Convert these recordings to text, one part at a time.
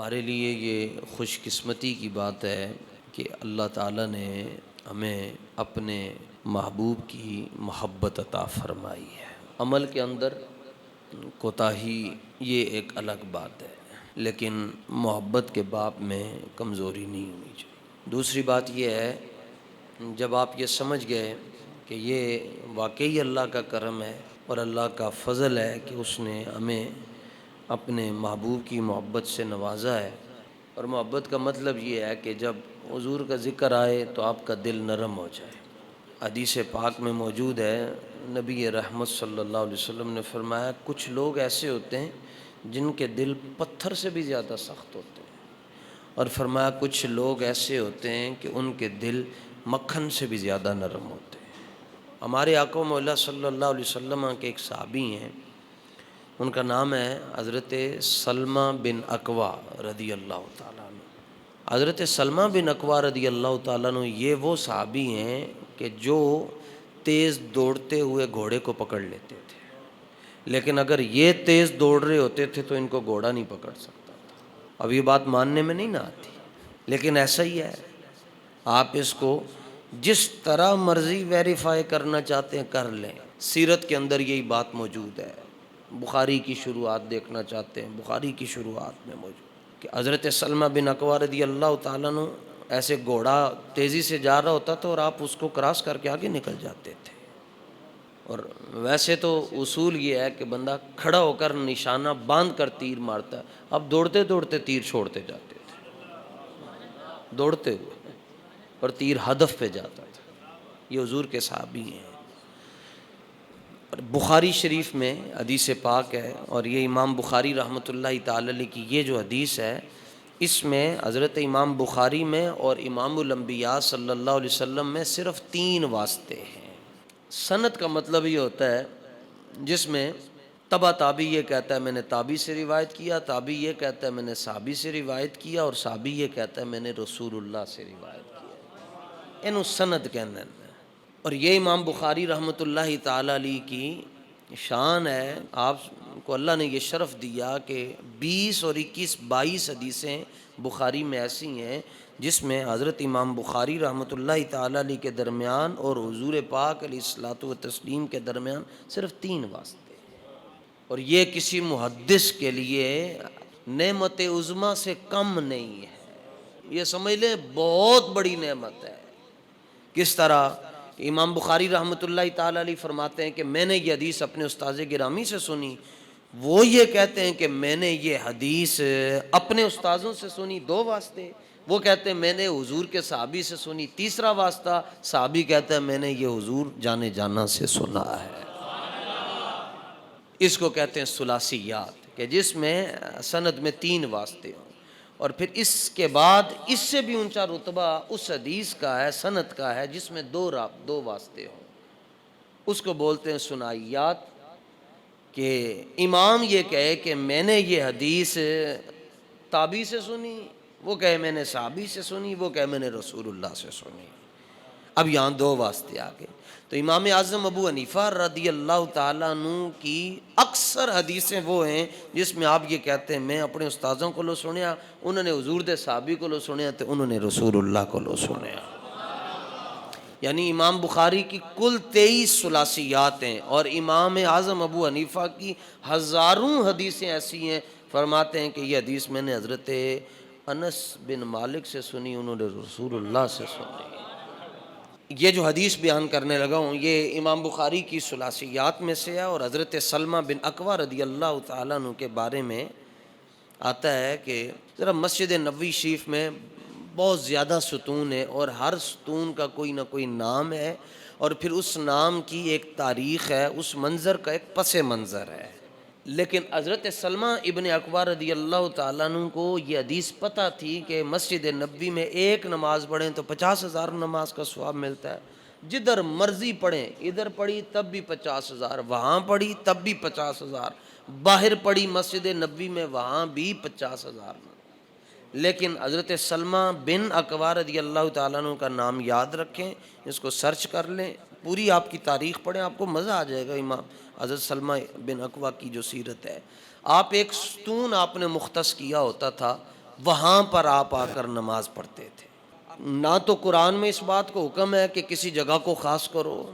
ہمارے لیے یہ خوش قسمتی کی بات ہے کہ اللہ تعالیٰ نے ہمیں اپنے محبوب کی محبت عطا فرمائی ہے۔ عمل کے اندر کوتاہی یہ ایک الگ بات ہے، لیکن محبت کے باب میں کمزوری نہیں ہونی چاہیے۔ دوسری بات یہ ہے، جب آپ یہ سمجھ گئے کہ یہ واقعی اللہ کا کرم ہے اور اللہ کا فضل ہے کہ اس نے ہمیں اپنے محبوب کی محبت سے نوازا ہے، اور محبت کا مطلب یہ ہے کہ جب حضور کا ذکر آئے تو آپ کا دل نرم ہو جائے۔ حدیث پاک میں موجود ہے، نبی رحمت صلی اللہ علیہ وسلم نے فرمایا کچھ لوگ ایسے ہوتے ہیں جن کے دل پتھر سے بھی زیادہ سخت ہوتے ہیں، اور فرمایا کچھ لوگ ایسے ہوتے ہیں کہ ان کے دل مکھن سے بھی زیادہ نرم ہوتے ہیں۔ ہمارے آقا مولا صلی اللہ علیہ وسلم کے ایک صحابی ہیں، ان کا نام ہے حضرت سلمہ بن اکوع رضی اللہ تعالیٰ عنہ۔ حضرت سلمہ بن اکوع رضی اللہ تعالیٰ عنہ یہ وہ صحابی ہیں کہ جو تیز دوڑتے ہوئے گھوڑے کو پکڑ لیتے تھے، لیکن اگر یہ تیز دوڑ رہے ہوتے تھے تو ان کو گھوڑا نہیں پکڑ سکتا تھا۔ اب یہ بات ماننے میں نہیں نہ آتی، لیکن ایسا ہی ہے۔ آپ اس کو جس طرح مرضی ویریفائی کرنا چاہتے ہیں کر لیں، سیرت کے اندر یہی بات موجود ہے۔ بخاری کی شروعات دیکھنا چاہتے ہیں، بخاری کی شروعات میں موجود کہ حضرت سلمہ بن اکوع رضی اللہ تعالیٰ عنہ ایسے گھوڑا تیزی سے جا رہا ہوتا تھا اور آپ اس کو کراس کر کے آگے نکل جاتے تھے۔ اور ویسے تو اصول یہ ہے کہ بندہ کھڑا ہو کر نشانہ باندھ کر تیر مارتا ہے، اب دوڑتے دوڑتے تیر چھوڑتے جاتے تھے، دوڑتے ہوئے، اور تیر ہدف پہ جاتا تھا۔ یہ حضور کے صحابی ہیں۔ بخاری شریف میں حدیث پاک ہے، اور یہ امام بخاری رحمۃ اللہ تعالی علیہ کی یہ جو حدیث ہے، اس میں حضرت امام بخاری میں اور امام الانبیاء صلی اللہ علیہ وسلم میں صرف 3 واسطے ہیں۔ سند کا مطلب یہ ہوتا ہے جس میں تبع تابعی یہ کہتا ہے میں نے تابعی سے روایت کیا، تابعی یہ کہتا ہے میں نے صحابی سے روایت کیا، اور صحابی یہ کہتا ہے میں نے رسول اللہ سے روایت کیا۔ انہوں سند کہتے ہیں۔ اور یہ امام بخاری رحمۃ اللہ تعالی علیہ کی شان ہے، آپ کو اللہ نے یہ شرف دیا کہ 20 اور 21 22 حدیثیں بخاری میں ایسی ہیں جس میں حضرت امام بخاری رحمۃ اللہ تعالی علیہ کے درمیان اور حضور پاک علیہ الصلوۃ والتسلیم کے درمیان صرف 3 واسطے، اور یہ کسی محدث کے لیے نعمت عظمیٰ سے کم نہیں ہے، یہ سمجھ لیں بہت بڑی نعمت ہے۔ کس طرح امام بخاری رحمۃ اللہ تعالی علیہ فرماتے ہیں کہ میں نے یہ حدیث اپنے استاذ گرامی سے سنی، وہ یہ کہتے ہیں کہ میں نے یہ حدیث اپنے استاذوں سے سنی، 2 واسطے۔ وہ کہتے ہیں میں نے حضور کے صحابی سے سنی، 3 واسطہ۔ صحابی کہتا ہے میں نے یہ حضور جانے جانا سے سنا ہے۔ اس کو کہتے ہیں ثلاثیات، کہ جس میں سند میں 3 واسطے ہوں، اور پھر اس کے بعد اس سے بھی اونچا رتبہ اس حدیث کا ہے، سند کا ہے، جس میں 2 واسطے ہوں، اس کو بولتے ہیں ثنائیات۔ کہ امام یہ کہے کہ میں نے یہ حدیث تابعی سے سنی، وہ کہے میں نے صحابی سے سنی، وہ کہے میں نے رسول اللہ سے سنی۔ اب یہاں 2 واسطے آ گئے۔ تو امام اعظم ابو حنیفہ رضی اللہ تعالیٰ عنہ کی اکثر حدیثیں وہ ہیں جس میں آپ یہ کہتے ہیں میں اپنے استاذوں کو لو سنیا، انہوں نے حضور دے صحابی کو لو سنیا، تو انہوں نے رسول اللہ کو لو سنیا۔ یعنی امام بخاری کی کل 23 ثلاثیات ہیں، اور امام اعظم ابو حنیفہ کی ہزاروں حدیثیں ایسی ہیں، فرماتے ہیں کہ یہ حدیث میں نے حضرت انس بن مالک سے سنی، انہوں نے رسول اللہ سے سنی۔ یہ جو حدیث بیان کرنے لگا ہوں یہ امام بخاری کی ثلاثیات میں سے ہے، اور حضرت سلمہ بن اکوع رضی اللہ تعالیٰ عنہ کے بارے میں آتا ہے کہ ذرا مسجد نبوی شریف میں بہت زیادہ ستون ہے، اور ہر ستون کا کوئی نہ کوئی نام ہے، اور پھر اس نام کی ایک تاریخ ہے، اس منظر کا ایک پس منظر ہے۔ لیکن حضرت سلمہ ابن اکوع رضی اللہ تعالیٰ عنہ کو یہ حدیث پتہ تھی کہ مسجد نبوی میں ایک نماز پڑھیں تو 50,000 نماز کا ثواب ملتا ہے، جدھر مرضی پڑھیں، ادھر پڑھی تب بھی 50,000، وہاں پڑھی تب بھی 50,000، باہر پڑھی مسجد نبوی میں وہاں بھی 50,000۔ لیکن حضرت سلمہ بن اکوع رضی اللہ تعالیٰ عنہ کا نام یاد رکھیں، اس کو سرچ کر لیں، پوری آپ کی تاریخ پڑھیں، آپ کو مزہ آ جائے گا امام حضرت سلمہ بن اکوع کی جو سیرت ہے۔ آپ ایک ستون آپ نے مختص کیا ہوتا تھا وہاں پر آپ آ کر نماز پڑھتے تھے۔ نہ تو قرآن میں اس بات کو حکم ہے کہ کسی جگہ کو خاص کرو،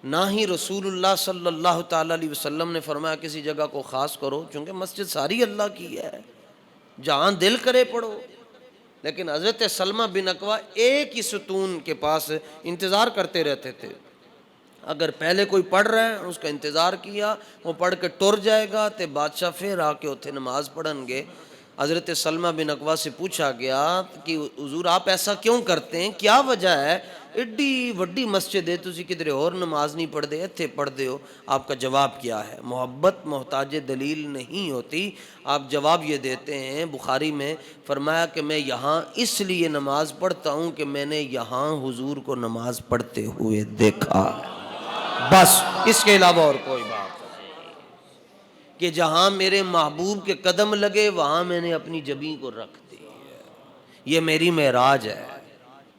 نہ ہی رسول اللہ صلی اللہ تعالیٰ علیہ وسلم نے فرمایا کسی جگہ کو خاص کرو، چونکہ مسجد ساری اللہ کی ہے، جہاں دل کرے پڑھو۔ لیکن حضرت سلمہ بن اکوع ایک ہی ستون کے پاس انتظار کرتے رہتے تھے، اگر پہلے کوئی پڑھ رہا ہے اس کا انتظار کیا، وہ پڑھ کے ٹر جائے گا تے بادشاہ پھر آ کے اتنے نماز پڑھن گے۔ حضرت سلمہ بن اکوع سے پوچھا گیا کہ حضور آپ ایسا کیوں کرتے ہیں، کیا وجہ ہے، ایڈی وڈی مسجد ہے تسی کدھر اور نماز نہیں پڑھ دے اتھے پڑھ دے ہو؟ آپ کا جواب کیا ہے؟ محبت محتاج دلیل نہیں ہوتی۔ آپ جواب یہ دیتے ہیں، بخاری میں فرمایا کہ میں یہاں اس لیے نماز پڑھتا ہوں کہ میں نے یہاں حضور کو نماز پڑھتے ہوئے دیکھا، بس اس کے علاوہ اور کوئی بات نہیں، کہ جہاں میرے محبوب کے قدم لگے وہاں میں نے اپنی جبین کو رکھ دی، یہ میری معراج ہے۔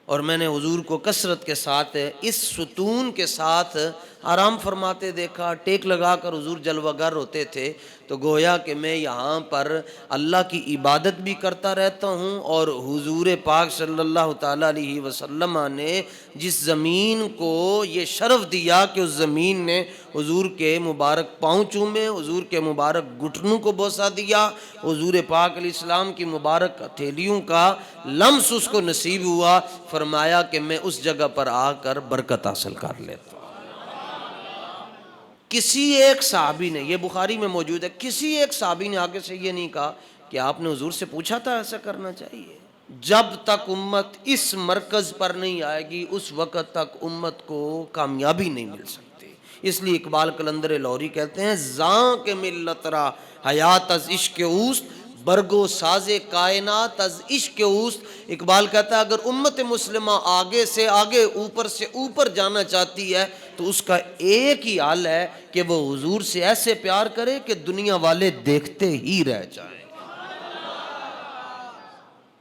اور میں نے حضور کو کثرت کے ساتھ اس ستون کے ساتھ آرام فرماتے دیکھا، ٹیک لگا کر حضور جلوہ گر ہوتے تھے، تو گویا کہ میں یہاں پر اللہ کی عبادت بھی کرتا رہتا ہوں، اور حضور پاک صلی اللہ تعالیٰ علیہ وسلم نے جس زمین کو یہ شرف دیا کہ اس زمین نے حضور کے مبارک پاؤں چومے، حضور کے مبارک گھٹنوں کو بوسہ دیا، حضور پاک علیہ السلام کی مبارک ہتھیلیوں کا لمس اس کو نصیب ہوا، فرمایا کہ میں اس جگہ پر آ کر برکت حاصل کر لیتا ہوں۔ کسی ایک صحابی نے، یہ بخاری میں موجود ہے، کسی ایک صحابی نے آگے سے یہ نہیں کہا کہ آپ نے حضور سے پوچھا تھا ایسا کرنا چاہیے۔ جب تک امت اس مرکز پر نہیں آئے گی اس وقت تک امت کو کامیابی نہیں مل سکتی۔ اس لیے اقبال قلندر لاہوری کہتے ہیں، زاں کے ملت را حیات از عشق اوست، برگو ساز کائنات از عشق اوست۔ اقبال کہتا ہے اگر امت مسلمہ آگے سے آگے، اوپر سے اوپر جانا چاہتی ہے تو اس کا ایک ہی حل ہے کہ وہ حضور سے ایسے پیار کرے کہ دنیا والے دیکھتے ہی رہ جائیں۔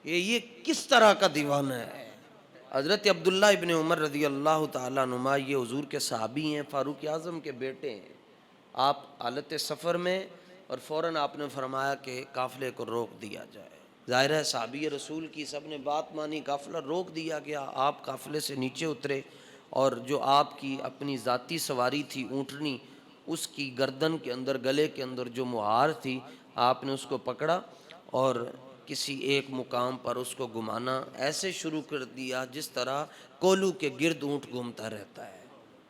یہ کس طرح کا دیوانہ ہے؟ حضرت عبداللہ ابن عمر رضی اللہ تعالیٰ عنہما یہ حضور کے صحابی ہیں، فاروق اعظم کے بیٹے ہیں۔ آپ حالت سفر میں، اور فوراً آپ نے فرمایا کہ قافلے کو روک دیا جائے۔ ظاہر ہے صحابی رسول کی، سب نے بات مانی، قافلہ روک دیا گیا۔ آپ قافلے سے نیچے اترے، اور جو آپ کی اپنی ذاتی سواری تھی اونٹنی، اس کی گردن کے اندر، گلے کے اندر جو مہار تھی، آپ نے اس کو پکڑا اور کسی ایک مقام پر اس کو گھمانا ایسے شروع کر دیا جس طرح کولو کے گرد اونٹ گھومتا رہتا ہے،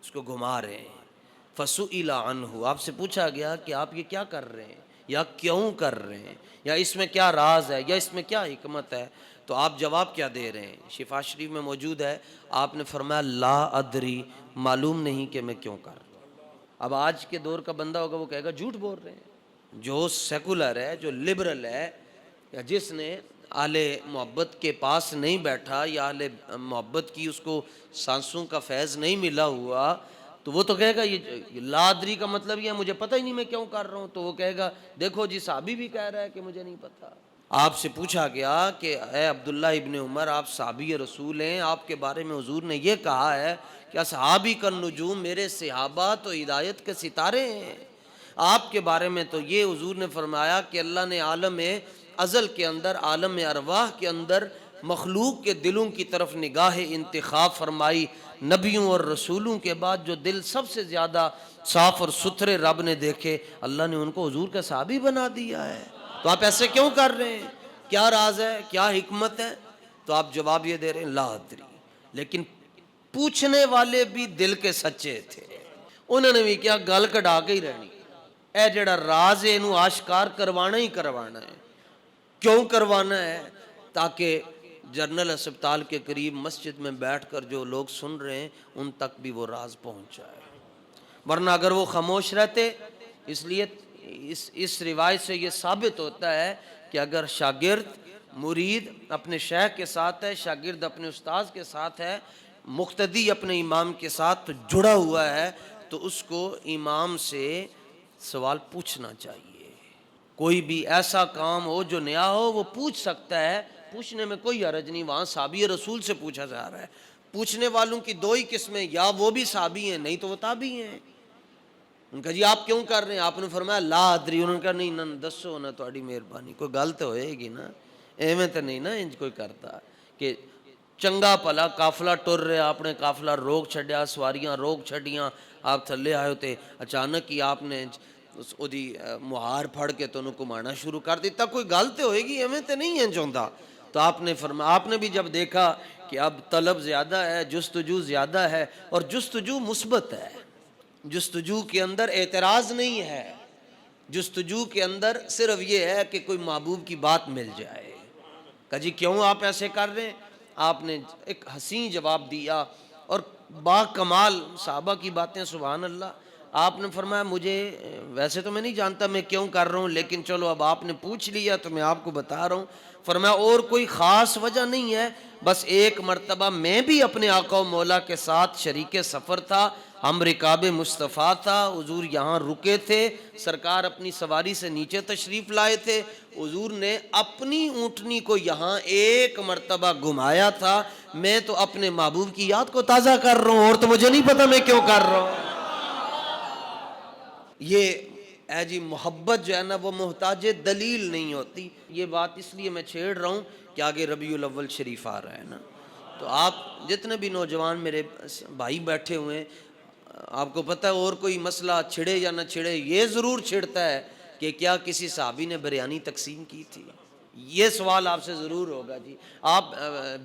اس کو گھما رہے ہیں۔ فسئل عنہ، آپ سے پوچھا گیا کہ آپ یہ کیا کر رہے ہیں، یا کیوں کر رہے ہیں، یا اس میں کیا راز ہے، یا اس میں کیا حکمت ہے؟ تو آپ جواب کیا دے رہے ہیں؟ شفا شریف میں موجود ہے، آپ نے فرمایا لا ادری، معلوم نہیں کہ میں کیوں کر رہا ہوں۔ اب آج کے دور کا بندہ ہوگا وہ کہے گا جھوٹ بول رہے ہیں۔ جو سیکولر ہے، جو لبرل ہے، یا جس نے اہل محبت کے پاس نہیں بیٹھا، یا اہل محبت کی اس کو سانسوں کا فیض نہیں ملا ہوا، تو وہ تو کہے گا یہ لا ادری کا مطلب یہ ہے مجھے پتہ ہی نہیں میں کیوں کر رہا ہوں۔ تو وہ کہے گا دیکھو جی صحابی بھی کہہ رہا ہے کہ مجھے نہیں پتہ۔ آپ سے پوچھا گیا کہ اے عبداللہ ابن عمر، آپ صحابی رسول ہیں، آپ کے بارے میں حضور نے یہ کہا ہے کہ اصحابی کالنجوم، میرے صحابہ تو ہدایت کے ستارے ہیں۔ آپ کے بارے میں تو یہ حضور نے فرمایا کہ اللہ نے عالم ازل کے اندر، عالم ارواح کے اندر مخلوق کے دلوں کی طرف نگاہ انتخاب فرمائی، نبیوں اور رسولوں کے بعد جو دل سب سے زیادہ صاف اور ستھرے رب نے دیکھے، اللہ نے ان کو حضور کا صحابی بنا دیا ہے۔ تو آپ ایسے کیوں کر رہے ہیں؟ کیا راز ہے، کیا حکمت ہے؟ تو آپ جواب یہ دے رہے ہیں لا ادری۔ لیکن پوچھنے والے بھی دل کے سچے تھے، انہوں نے بھی کیا گل کڈا کے ہی رہنی، اے جڑا راز ہے انہوں آشکار کروانا ہی کروانا ہے۔ کیوں کروانا ہے؟ تاکہ جنرل اسپتال کے قریب مسجد میں بیٹھ کر جو لوگ سن رہے ہیں ان تک بھی وہ راز پہنچ جائے، ورنہ اگر وہ خاموش رہتے۔ اس لیے اس روایت سے یہ ثابت ہوتا ہے کہ اگر شاگرد، مرید اپنے شیخ کے ساتھ ہے، شاگرد اپنے استاذ کے ساتھ ہے، مقتدی اپنے امام کے ساتھ جڑا ہوا ہے، تو اس کو امام سے سوال پوچھنا چاہیے۔ کوئی بھی ایسا کام ہو جو نیا ہو وہ پوچھ سکتا ہے، پوچھنے میں کوئی حرج نہیں۔ وہاں صحابی رسول سے پوچھا جا رہا ہے۔ پوچھنے والوں کی دو ہی قسمیں، یا وہ بھی صحابی ہیں، نہیں تو وہ تابعی ہیں۔ ان کا جی آپ کیوں کر رہے ہیں؟ آپ نے فرمایا لا ادری۔ انہوں نے کہا نہیں نہ دسو نہ، تہاڈی مہربانی، کوئی گل تو ہوئے گی نا، ایویں تو نہیں نا انج کوئی کرتا کہ چنگا بھلا قافلہ ٹر رہا، آپ نے قافلہ روک چھڈیا، سواریاں روک چھڈیاں، آپ تھلے آئے ہوتے، اچانک ہی آپ نے ਉਹਦੀ ਮੁਹਾਰ ਫੜ ਕੇ ਤੁਹਾਨੂੰ ਘੁਮਾਣਾ شروع کر دیتا، کوئی گل تو ہوئے گی، ایویں تو نہیں انج ہوتا۔ تو آپ نے فرمایا، آپ نے بھی جب دیکھا کہ اب طلب زیادہ ہے، جستجو زیادہ ہے، اور جستجو مثبت ہے، جستجو کے اندر اعتراض نہیں ہے، جستجو کے اندر صرف یہ ہے کہ کوئی محبوب کی بات مل جائے۔ کہا جی کیوں آپ ایسے کر رہے ہیں؟ آپ نے ایک حسین جواب دیا اور با کمال صحابہ کی باتیں، سبحان اللہ۔ آپ نے فرمایا مجھے ویسے تو میں نہیں جانتا میں کیوں کر رہا ہوں، لیکن چلو اب آپ نے پوچھ لیا تو میں آپ کو بتا رہا ہوں۔ فرمایا اور کوئی خاص وجہ نہیں ہے، بس ایک مرتبہ میں بھی اپنے آقا و مولا کے ساتھ شریک سفر تھا، ہم رکاب مصطفیٰ تھا، حضور یہاں رکے تھے، سرکار اپنی سواری سے نیچے تشریف لائے تھے، حضور نے اپنی اونٹنی کو یہاں ایک مرتبہ گھمایا تھا، میں تو اپنے محبوب کی یاد کو تازہ کر رہا ہوں، اور تو مجھے نہیں پتا میں کیوں کر رہا ہوں۔ یہ اے جی محبت جو ہے نا وہ محتاج دلیل نہیں ہوتی۔ یہ بات اس لیے میں چھیڑ رہا ہوں کہ آگے ربیع الاول شریف آ رہا ہے نا، تو آپ جتنے بھی نوجوان میرے بھائی بیٹھے ہوئے ہیں، آپ کو پتہ ہے اور کوئی مسئلہ چھڑے یا نہ چھڑے، یہ ضرور چھڑتا ہے کہ کیا کسی صحابی نے بریانی تقسیم کی تھی؟ یہ سوال آپ سے ضرور ہوگا جی۔ آپ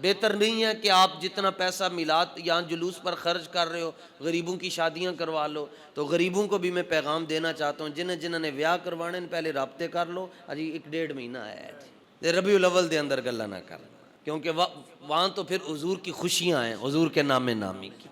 بہتر نہیں ہے کہ آپ جتنا پیسہ میلاد یا جلوس پر خرچ کر رہے ہو غریبوں کی شادیاں کروا لو؟ تو غریبوں کو بھی میں پیغام دینا چاہتا ہوں، جنہوں نے بیاہ کروانے پہلے رابطے کر لو، ابھی 1.5 مہینہ ہے جی، ربیع الاول دے اندر گلا نہ کر، کیونکہ وہاں تو پھر حضور کی خوشیاں ہیں، حضور کے نام نامی کی،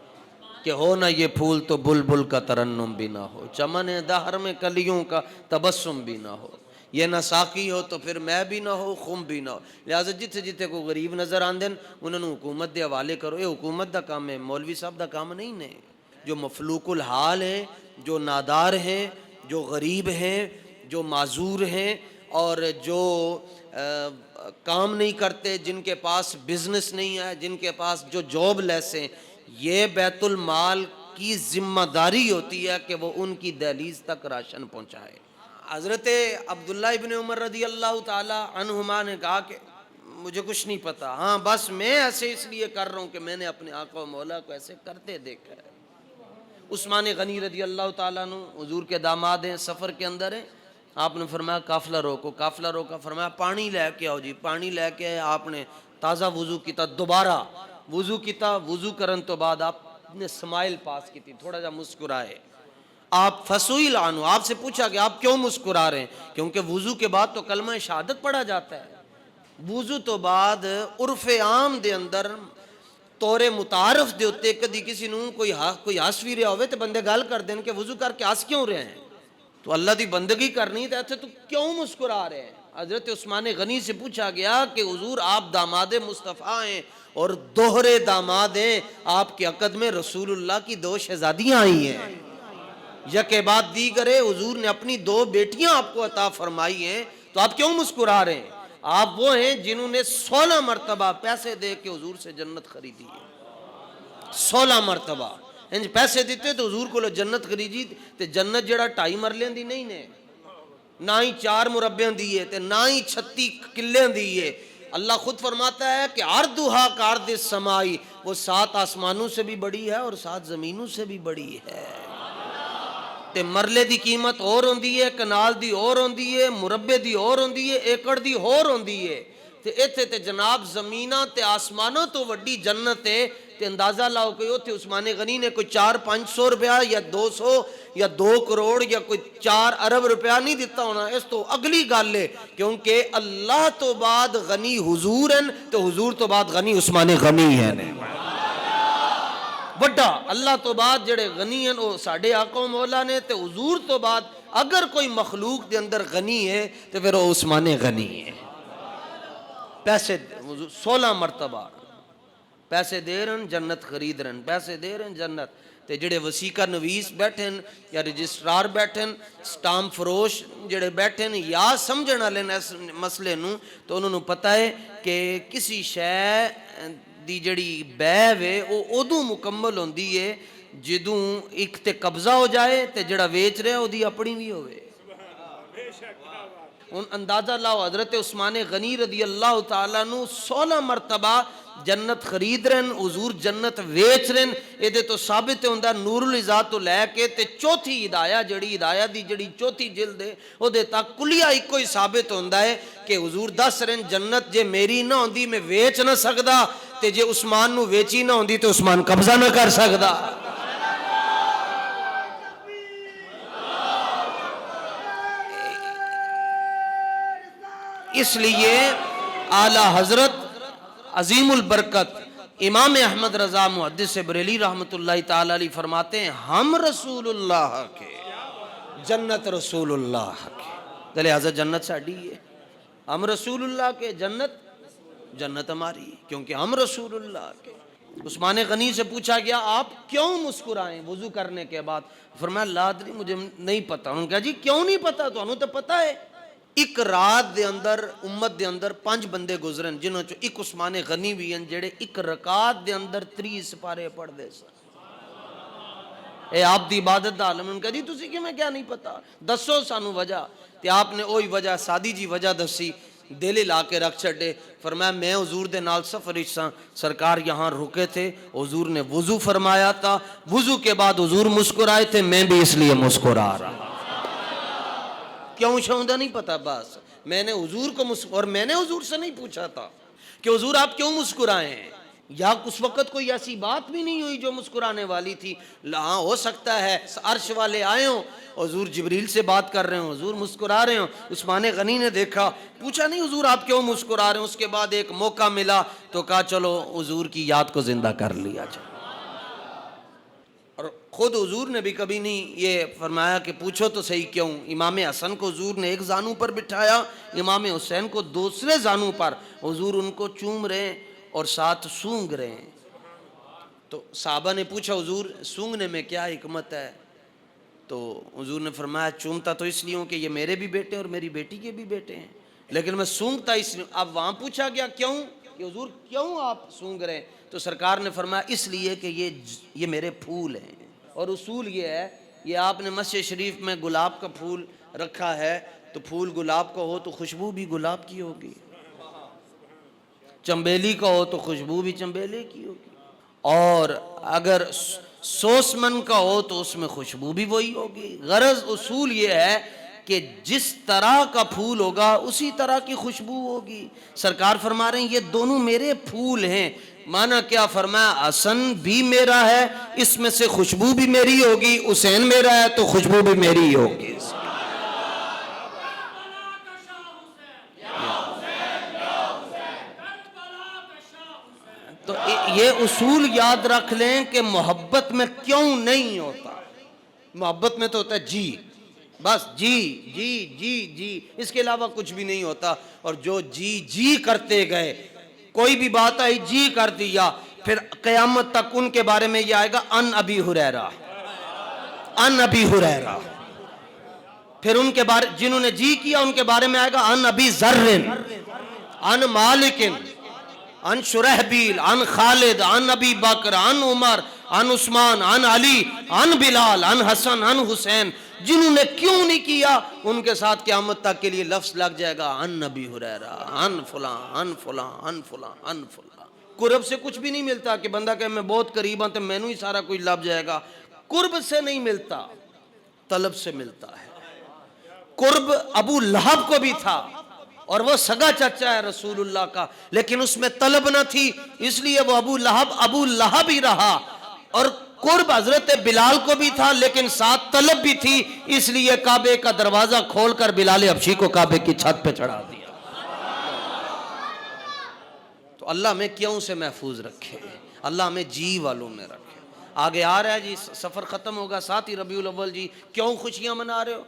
کہ ہو نہ یہ پھول تو بلبل کا ترنم بھی نہ ہو، چمن دہر میں کلیوں کا تبسم بھی نہ ہو، یہ نہ ساقی ہو تو پھر میں بھی نہ ہو، خم بھی نہ ہو۔ لہٰذا جتھے جتھے کو غریب نظر آندے انہوں نے حکومت دے حوالے کرو، یہ حکومت دا کام ہے، مولوی صاحب دا کام نہیں نے۔ جو مفلوق الحال ہیں، جو نادار ہیں، جو غریب ہیں، جو معذور ہیں، اور جو کام نہیں کرتے، جن کے پاس بزنس نہیں ہے، جن کے پاس جو جاب لیس ہیں، یہ بیت المال کی ذمہ داری ہوتی ہے کہ وہ ان کی دہلیز تک راشن پہنچائے۔ حضرت عبداللہ ابن عمر رضی اللہ تعالی عنہما نے کہا کہ مجھے کچھ نہیں پتا، ہاں بس میں ایسے اس لیے کر رہا ہوں کہ میں نے اپنے آقا و مولا کو ایسے کرتے دیکھا ہے۔ عثمان غنی رضی اللہ تعالیٰ عنہ حضور کے داماد ہیں، سفر کے اندر ہیں، آپ نے فرمایا قافلہ روکو، قافلہ روکا، فرمایا پانی لے کے آؤ جی، پانی لے کے آئے، آپ نے تازہ وضو کیتا، دوبارہ وضو کیتا، وضو کرن تو بعد آپ نے سمائل پاس کی تھی، تھوڑا جا مسکرائے، آپ فسئل عنہ، آپ سے پوچھا کہ آپ کیوں مسکرا رہے ہیں؟ کیونکہ وضو کے بعد تو کلمہ شہادت پڑھا جاتا ہے، وضو تو بعد عرف عام دے اندر طور متعارف دے ہوتے کدی کسی نوں کوئی ہس بھی رہا ہوئے تو بندے گل کر دیں کہ وضو کر کے ہس کیوں رہے ہیں؟ تو اللہ دی بندگی کرنی تو تو کیوں مسکرا رہے ہیں؟ حضرت عثمان غنی سے پوچھا گیا کہ حضور آپ داماد مصطفیٰ ہیں اور دوہرے داماد ہیں، آپ کے عقد میں رسول اللہ کی 2 شہزادیاں آئی ہیں، یکے بعد دیگرے حضور نے اپنی 2 بیٹیاں آپ کو عطا فرمائی ہیں، تو آپ کیوں مسکرا رہے ہیں؟ آپ وہ ہیں جنہوں نے 16 مرتبہ پیسے دے کے حضور سے جنت خریدی ہے، 16 مرتبہ پیسے دیتے تو حضور کو جنت خریدی، تے جنت جڑا 2.5 مرلیاں دی نہیں نے، نہ ہی 4 مربعوں دی ہے، تے نہ ہی 36 کلے دی ہے۔ اللہ خود فرماتا ہے کہ عرضھا کعرض السماء، وہ 7 آسمانوں سے بھی بڑی ہے اور 7 زمینوں سے بھی بڑی ہے۔ تے مرلے دی قیمت اور ہوندی ہے، کنال دی اور ہوندی ہے، مربع دی اور ہوندی ہے، ایکڑ دی اور ہوندی ہے، تے ایتھے تے جناب زمیناں تے آسمانوں تو وڈی جنت ہے، تے اندازہ لاؤ کہ اوتھے عثمان غنی نے کوئی 400-500 روپیہ یا 200 یا 2 کروڑ یا کوئی 4 ارب روپیہ نہیں دیتا ہونا، اس تو اگلی گل ہے، کیونکہ اللہ تو بعد غنی حضور ہیں، تو حضور تو بعد غنی عثمان غنی ہیں، بڑا اللہ تو بعد جڑے غنی ہیں وہ ساڑھے آقا و مولا نے، تے حضور تو بعد اگر کوئی مخلوق دے اندر غنی ہے تو پھر وہ عثمان غنی ہے۔ پیسے 16 مرتبہ پیسے دے رہن جنت خرید رہن، پیسے دے رہن جنت، تے جڑے وسیقہ نویس بیٹھن یا رجسٹرار بیٹھن، سٹام فروش جڑے بیٹھن یا سمجھن والے مسئلے نوں، تو انہوں نے پتہ ہے کہ کسی شے دی جڑی بے وے او ادوں مکمل ہوندی ہے جدوں ایک تے قبضہ ہو جائے تے جڑا ویچ رہا او دی اپنی بھی ہوئے۔ اندازہ لاؤ حضرت عثمان غنی رضی اللہ تعالیٰ عنہ 16 مرتبہ جنت خرید رہن، حضور جنت ویچ رہن. یہ تو ثابت ہوتا نور العزا تو لے کے تے چوتھی ہدایہ جڑی ہدایہ دی جڑی چوتھی جلد ہے وہ تک کلیہ ایک ہی ثابت ہوتا ہے کہ حضور دس رہن جنت جے میری نہ ہوندی میں ویچ نہ سکدا تے جے عثمان نو ویچی نہ ہوندی تے عثمان قبضہ نہ کر سکدا. اس لیے اعلی حضرت عظیم البرکت امام احمد رضا محدث بریلی رحمۃ اللہ تعالی علیہ فرماتے ہیں ہم رسول اللہ کے جنت رسول اللہ کے، لہذا جنت ساڈی ہے. ہم رسول اللہ کے جنت ہماری، کیونکہ ہم رسول اللہ کے. عثمان غنی سے پوچھا گیا آپ کیوں مسکرائیں وضو کرنے کے بعد؟ فرمایا لا ادری، مجھے نہیں پتا. انہوں نے کہا جی کیوں نہیں پتا؟ تو انہوں تو پتا ہے. ایک رات دے اندر امت دے اندر 5 بندے گزرن جنہوں چو ایک عثمان غنی بھی ہیں جڑے ایک رکعت دے اندر 30 سپارے پڑھ دے سن. اے آپ دی عبادت دا عالم. ان کا جی تسی کہ میں کیا نہیں پتا، دسو سانو وجہ. تے آپ نے اوہی وجہ سادی جی وجہ دسی، دل لا کے رکھ چھڑے. فرمایا میں حضور دے نال سفر سا، سرکار یہاں رکے تھے، حضور نے وضو فرمایا تھا، وضو کے بعد حضور مسکرائے تھے، میں بھی اس لیے مسکرا رہا. کیوں شوندہ نہیں پتا. بس میں نے حضور کو اور میں نے حضور سے نہیں پوچھا تھا کہ حضور آپ کیوں مسکرائے ہیں، یا اس وقت کوئی ایسی بات بھی نہیں ہوئی جو مسکرانے والی تھی. ہاں ہو سکتا ہے عرش والے آئے ہوں، حضور جبریل سے بات کر رہے ہوں، حضور مسکرا رہے ہوں. عثمان غنی نے دیکھا، پوچھا نہیں حضور آپ کیوں مسکرا رہے ہیں. اس کے بعد ایک موقع ملا تو کہا چلو حضور کی یاد کو زندہ کر لیا جائے. اور خود حضور نے بھی کبھی نہیں یہ فرمایا کہ پوچھو تو صحیح کیوں. امام حسن کو حضور نے ایک زانو پر بٹھایا، امام حسین کو دوسرے زانو پر. حضور ان کو چوم رہے ہیں اور ساتھ سونگ رہے ہیں. تو صحابہ نے پوچھا حضور سونگنے میں کیا حکمت ہے؟ تو حضور نے فرمایا چومتا تو اس لیے ہوں کہ یہ میرے بھی بیٹے اور میری بیٹی کے بھی بیٹے ہیں، لیکن میں سونگتا اس لیے. اب وہاں پوچھا گیا کیوں کہ حضور کیوں آپ سونگ رہے ہیں؟ تو سرکار نے فرمایا اس لیے کہ یہ میرے پھول ہیں. اور اصول یہ ہے، یہ آپ نے مسجد شریف میں گلاب کا پھول رکھا ہے تو پھول گلاب کا ہو تو خوشبو بھی گلاب کی ہوگی، چنبیلی کا ہو تو خوشبو بھی چنبیلے کی ہوگی، اور اگر سوسمن کا ہو تو اس میں خوشبو بھی وہی ہوگی. غرض اصول یہ ہے کہ جس طرح کا پھول ہوگا اسی طرح کی خوشبو ہوگی. سرکار فرما رہے ہیں یہ دونوں میرے پھول ہیں. مانا کیا؟ فرمایا حسن بھی میرا ہے، اس میں سے خوشبو بھی میری ہوگی، حسین میرا ہے تو خوشبو بھی میری ہوگی. تو یہ اصول یاد رکھ لیں کہ محبت میں کیوں نہیں ہوتا. محبت میں تو ہوتا ہے جی، بس جی جی جی جی، اس کے علاوہ کچھ بھی نہیں ہوتا. اور جو جی جی کرتے گئے، کوئی بھی بات آئی جی کر دیا، پھر قیامت تک ان کے بارے میں یہ آئے گا ان ابی ہریرہ، ان ابی ہریرہ. پھر ان کے بارے جنہوں نے جی کیا ان کے بارے میں آئے گا ان ابی ذر، ان مالک، ان شرحبیل، ان خالد، ان ابی بکر، ان عمر، ان عثمان، ان علی، ان بلال، ان حسن، ان حسین. جنہوں نے کیوں نہیں کیا ان کے ساتھ قیامت تک کے لیے لفظ لگ جائے گا ان نبی ہریرہ، ان فلاں، ان فلاں، ان فلاں، ان فلاں. قرب سے کچھ بھی نہیں ملتا کہ بندہ کہ میں بہت قریب ہوں تو میں نو ہی سارا کچھ لب جائے گا. قرب سے نہیں ملتا، طلب سے ملتا ہے. قرب ابو لہب کو بھی تھا اور وہ سگا چچا ہے رسول اللہ کا، لیکن اس میں طلب نہ تھی، اس لیے وہ ابو لہب ہی رہا. اور قرب حضرت بلال کو بھی تھا لیکن ساتھ طلب بھی تھی، اس لیے کعبے کا دروازہ کھول کر بلال حبشی کو کعبے کی چھت پہ چڑھا دیا. تو اللہ ہمیں کیوں سے محفوظ رکھے، اللہ ہمیں جی والوں میں رکھے. آگے آ رہا ہے جی، سفر ختم ہوگا، ساتھ ہی ربیع الاول جی. کیوں خوشیاں منا رہے ہو؟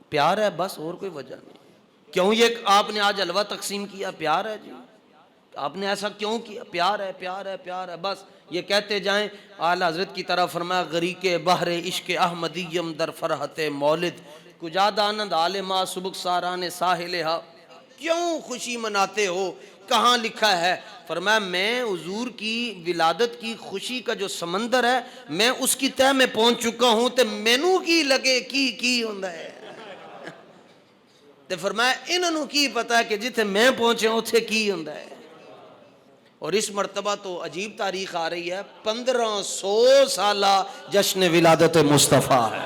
پیار ہے بس، اور کوئی وجہ نہیں. کیوں یہ آپ نے آج حلوہ تقسیم کیا؟ پیار ہے جی. آپ نے ایسا کیوں کیا؟ پیار ہے، پیار ہے، پیار ہے. بس یہ کہتے جائیں. اعلیٰ حضرت کی طرف فرمایا غریق بحر عشق احمدیم در فرحت مولد کجا داند عالمہ سبک ساران ساحلہا. کیوں خوشی مناتے ہو؟ کہاں لکھا ہے؟ فرمایا میں حضور کی ولادت کی خوشی کا جو سمندر ہے میں اس کی تہ میں پہنچ چکا ہوں تے مینو کی لگے کی ہوندا ہے. تے فرمایا انہوں کی پتا ہے کہ جتھے میں پہنچے اتھے کی ہوندا ہے. اور اس مرتبہ تو عجیب تاریخ آ رہی ہے، 1500 سالہ جشن ولادت مصطفیٰ ہے.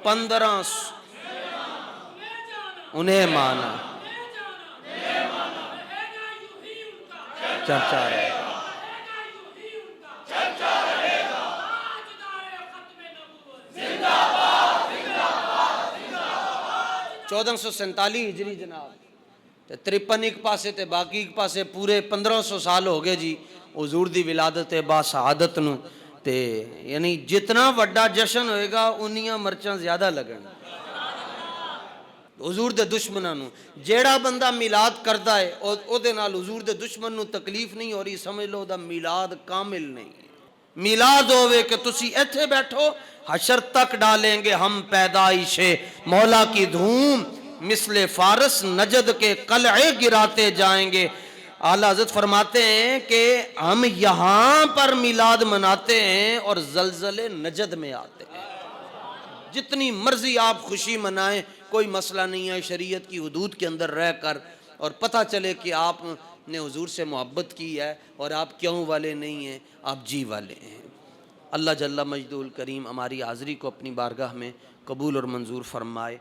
1500 انہیں مانا چرچا رہے. 1447 ہجری جناب، 53 ایک پاسے تے باقی ایک پاسے پورے 1500 سال ہو گئے جی حضور دی ولادت با سعادت نو. تے یعنی جتنا وڈا جشن ہوئے گا انیاں مرچاں زیادہ لگن. حضور دے دشمناں نو جیڑا بندہ میلاد کردا ہے او دے نال حضور دے دشمن نو تکلیف نہیں ہو رہی، سمجھ لو دا میلاد کامل نہیں. میلاد ہوئے کہ تسی ایتھے بیٹھو، حشر تک ڈالیں گے ہم پیدائش مولا کی دھوم، مثل فارس نجد کے قلعے گراتے جائیں گے. اعلیٰ حضرت فرماتے ہیں کہ ہم یہاں پر میلاد مناتے ہیں اور زلزلے نجد میں آتے ہیں. جتنی مرضی آپ خوشی منائیں کوئی مسئلہ نہیں ہے، شریعت کی حدود کے اندر رہ کر، اور پتہ چلے کہ آپ نے حضور سے محبت کی ہے اور آپ کیوں والے نہیں ہیں، آپ جی والے ہیں. اللہ جل مجدہ الکریم ہماری حاضری کو اپنی بارگاہ میں قبول اور منظور فرمائے.